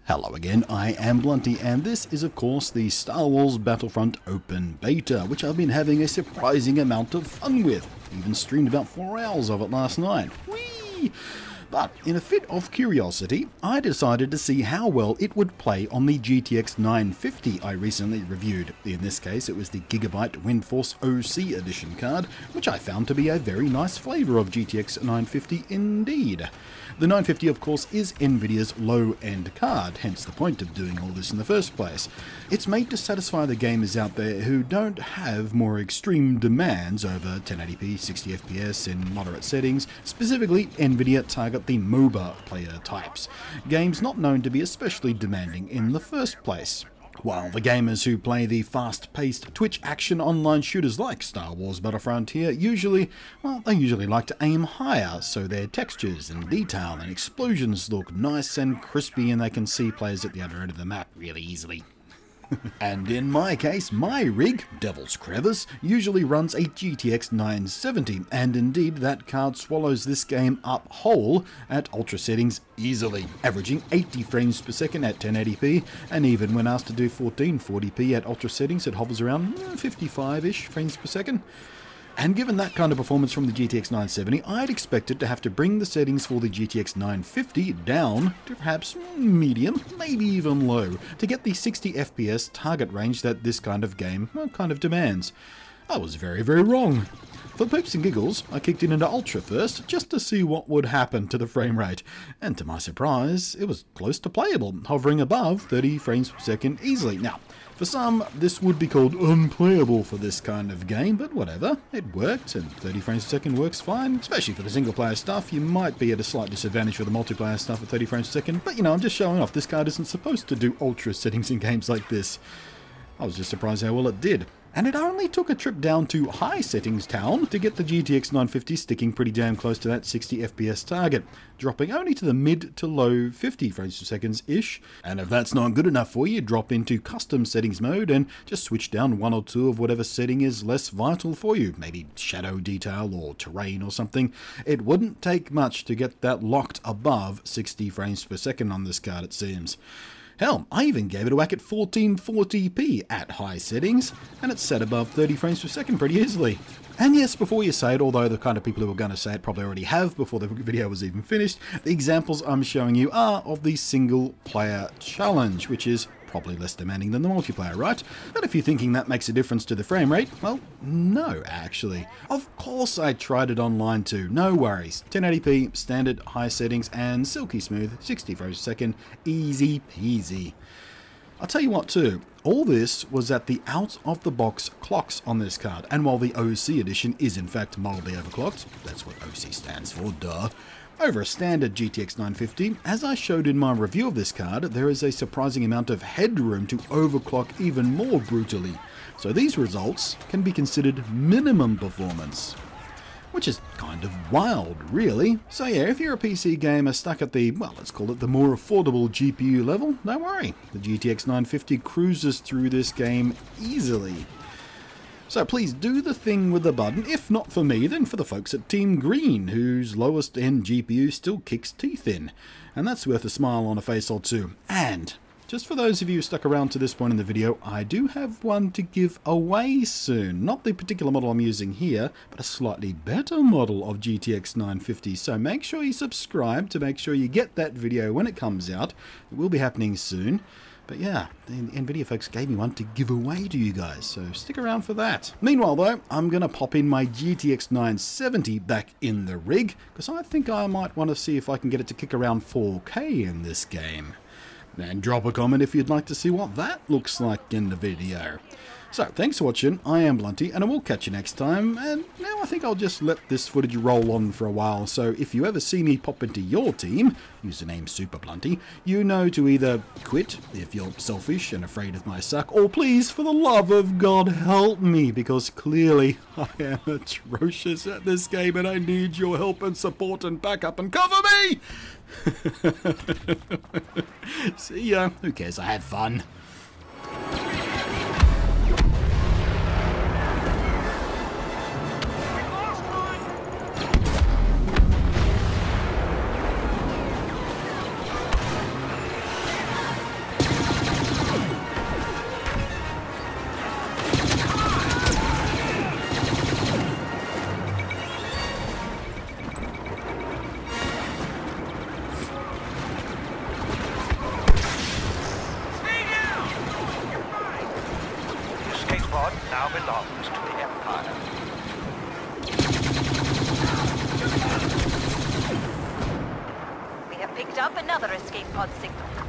Hello again, I am Blunty, and this is of course the Star Wars Battlefront Open Beta, which I've been having a surprising amount of fun with. Even streamed about 4 hours of it last night. Whee! But in a fit of curiosity, I decided to see how well it would play on the GTX950 I recently reviewed. In this case, it was the Gigabyte Geforce OC edition card, which I found to be a very nice flavour of GTX950 indeed. The 950, of course, is Nvidia's low-end card, hence the point of doing all this in the first place. It's made to satisfy the gamers out there who don't have more extreme demands over 1080p, 60 FPS in moderate settings. Specifically, Nvidia target the MOBA player types, games not known to be especially demanding in the first place. While the gamers who play the fast-paced Twitch action online shooters like Star Wars Battlefront here they usually like to aim higher, so their textures and detail and explosions look nice and crispy and they can see players at the other end of the map really easily. And in my case, my rig, Devil's Crevice, usually runs a GTX 970, and indeed that card swallows this game up whole at ultra settings easily, averaging 80 frames per second at 1080p, and even when asked to do 1440p at ultra settings, it hovers around 55-ish frames per second. And given that kind of performance from the GTX 970, I'd expected to have to bring the settings for the GTX 950 down to perhaps medium, maybe even low, to get the 60 FPS target range that this kind of game kind of demands. I was very, very wrong. For poops and giggles, I kicked it into Ultra first, just to see what would happen to the frame rate, and to my surprise, it was close to playable, hovering above 30 frames per second easily. Now, for some, this would be called unplayable for this kind of game, but whatever, it worked, and 30 frames per second works fine, especially for the single player stuff. You might be at a slight disadvantage for the multiplayer stuff at 30 frames per second, but you know, I'm just showing off, this card isn't supposed to do ultra settings in games like this. I was just surprised how well it did. And it only took a trip down to high settings town to get the GTX 950 sticking pretty damn close to that 60 FPS target, dropping only to the mid to low 50 frames per second-ish. And if that's not good enough for you, drop into custom settings mode and just switch down one or two of whatever setting is less vital for you, maybe shadow detail or terrain or something. It wouldn't take much to get that locked above 60 frames per second on this card, it seems. Hell, I even gave it a whack at 1440p at high settings, and it's set above 30 frames per second pretty easily. And yes, before you say it, although the kind of people who are going to say it probably already have before the video was even finished, the examples I'm showing you are of the single player challenge, which is probably less demanding than the multiplayer, right? But if you're thinking that makes a difference to the frame rate, well, no, actually. Of course I tried it online too, no worries. 1080p, standard, high settings, and silky smooth, 60 frames per second, easy peasy. I'll tell you what too, all this was at the out-of-the-box clocks on this card, and while the OC edition is in fact mildly overclocked, that's what OC stands for, duh, over a standard GTX 950, as I showed in my review of this card, there is a surprising amount of headroom to overclock even more brutally, so these results can be considered minimum performance. Which is kind of wild, really. So yeah, if you're a PC gamer stuck at the, well, let's call it the more affordable GPU level, don't worry, the GTX 950 cruises through this game easily. So please do the thing with the button, if not for me, then for the folks at Team Green, whose lowest end GPU still kicks teeth in. And that's worth a smile on a face or two. And just for those of you who stuck around to this point in the video, I do have one to give away soon. Not the particular model I'm using here, but a slightly better model of GTX 950. So make sure you subscribe to make sure you get that video when it comes out. It will be happening soon. But yeah, the Nvidia folks gave me one to give away to you guys, so stick around for that. Meanwhile though, I'm going to pop in my GTX 970 back in the rig, because I think I might want to see if I can get it to kick around 4K in this game. And drop a comment if you'd like to see what that looks like in the video. So, thanks for watching, I am Blunty, and I will catch you next time, and now I think I'll just let this footage roll on for a while, so if you ever see me pop into your team, username Super Blunty, you know to either quit if you're selfish and afraid of my suck, or please, for the love of God, help me, because clearly I am atrocious at this game, and I need your help and support and backup and cover me! See ya, who cares, I had fun. pod now belongs to the Empire. We have picked up another escape pod signal.